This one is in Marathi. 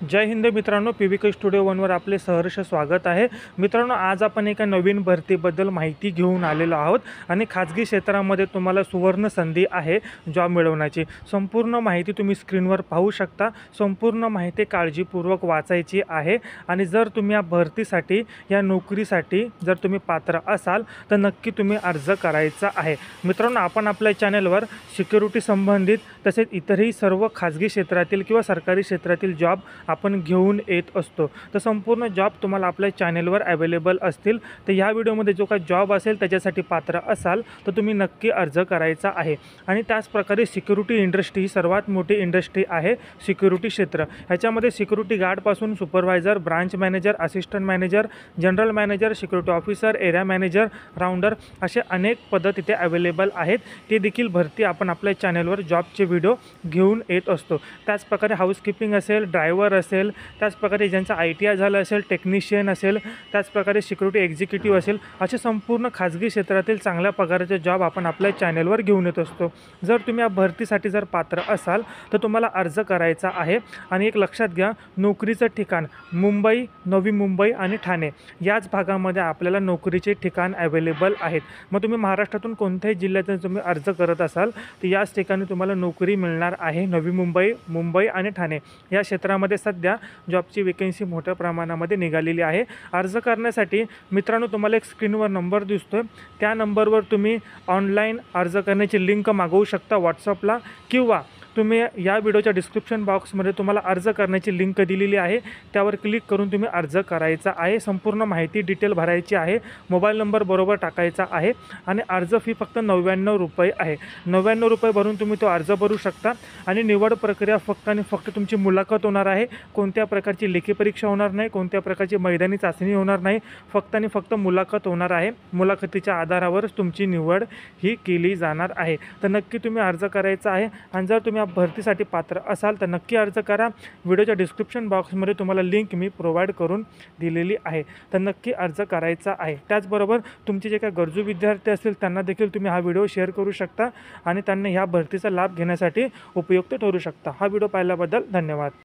जय हिंद मित्रांनो, पीव्हीके स्टुडिओ वनवर आपले सहर्ष स्वागत आहे। मित्रांनो, आज आपण एका नवीन भरतीबद्दल माहिती घेऊन आलेलो आहोत आणि खाजगी क्षेत्रामध्ये तुम्हाला सुवर्ण संधी आहे जॉब मिळवण्याची। संपूर्ण माहिती तुम्ही स्क्रीनवर पाहू शकता। संपूर्ण माहिती काळजीपूर्वक वाचायची आहे आणि जर तुम्ही या भरतीसाठी या नोकरीसाठी जर तुम्ही पात्र असाल तर नक्की तुम्ही अर्ज करायचा आहे। मित्रांनो, आपण आपल्या चॅनलवर सिक्युरिटी संबंधित तसेच इतरही सर्व खाजगी क्षेत्रातील किंवा सरकारी क्षेत्रातील जॉब आपण घेऊन येत असतो। तर संपूर्ण जॉब तुम्हाला आपल्या चॅनलवर अवेलेबल असतील। तर या व्हिडिओमध्ये जो काही जॉब असेल त्याच्यासाठी पात्र असाल तर तुम्ही नक्की अर्ज करायचा आहे। आणि त्याच प्रकारे सिक्युरिटी इंडस्ट्री ही सर्वात मोठी इंडस्ट्री आहे। सिक्युरिटी क्षेत्र ह्याच्यामध्ये सिक्युरिटी गार्डपासून supervisor, branch manager, assistant manager, general manager, security officer, area manager, rounder असे अनेक पद तिथे अवेलेबल आहेत। ते देखील भरती आपण आपल्या चॅनलवर जॉबचे व्हिडिओ घेऊन येत असतो। त्याच प्रकारे हाऊसकीपिंग असेल, ड्रायव्हर असेल, त्याच प्रकारे ज्यांचं ITI झालं असेल, टेक्निशियन असेल, त्याच प्रकारे सिक्युरिटी एक्झिक्युटिव्ह असेल, असे संपूर्ण खाजगी क्षेत्रातील चांगल्या पगाराचे जॉब आपण आपल्या चॅनलवर घेऊन येत असतो। जर तुम्ही या भरतीसाठी जर पात्र असाल तर तुम्हाला अर्ज करायचा आहे। आणि एक लक्षात घ्या, नोकरीचं ठिकाण मुंबई, नवी मुंबई आणि ठाणे याच भागामध्ये आपल्याला नोकरीचे ठिकाण अवेलेबल आहेत। मग तुम्ही महाराष्ट्रातून कोणत्याही जिल्ह्यातून तुम्ही अर्ज करत असाल तर याच ठिकाणी तुम्हाला नोकरी मिळणार आहे। नवी मुंबई, मुंबई आणि ठाणे या क्षेत्रामध्ये सध्या जॉबची वेकेन्सी मोठ्या प्रमाणामध्ये निघालेली आहे। अर्ज करण्यासाठी मित्रांनो तुम्हाला एक स्क्रीनवर नंबर दिसतोय, त्या नंबरवर तुम्ही ऑनलाईन अर्ज करण्याची लिंक मागवू शकता व्हॉट्सअपला, किंवा तुम्ही या व्हिडिओच्या डिस्क्रिप्शन बॉक्समध्ये तुम्हाला अर्ज करण्याची लिंक दिलेली आहे, त्यावर क्लिक करून तुम्ही अर्ज करायचा आहे। संपूर्ण माहिती डिटेल भरायची आहे, मोबाईल नंबर बरोबर टाकायचा आहे आणि अर्ज फी फक्त 99 रुपये आहे। 99 रुपये भरून तुम्ही तो अर्ज भरू शकता आणि निवड प्रक्रिया फक्त आणि फक्त तुमची मुलाखत होणार आहे। कोणत्या प्रकारची लेखी परीक्षा होणार नाही, कोणत्या प्रकारची मैदानी चाचणी होणार नाही, फक्त आणि फक्त मुलाखत होणार आहे। मुलाखतीच्या आधारावरच तुमची निवड ही केली जाणार आहे। तर नक्की तुम्ही अर्ज करायचा आहे आणि जर तुम्ही भरतीसाठी पात्र असाल तर नक्की अर्ज करा। व्हिडिओच्या डिस्क्रिप्शन बॉक्समध्ये तुम्हाला लिंक मी प्रोव्हाइड करून दिलेली आहे, तर नक्की अर्ज करायचा आहे। त्याचबरोबर तुमचे जे काही गरजू विद्यार्थी असतील त्यांना देखील तुम्ही हा व्हिडिओ शेअर करू शकता आणि त्यांना ह्या भरतीचा लाभ घेण्यासाठी उपयुक्त ठरू शकता। हा व्हिडिओ पाहिल्याबद्दल धन्यवाद।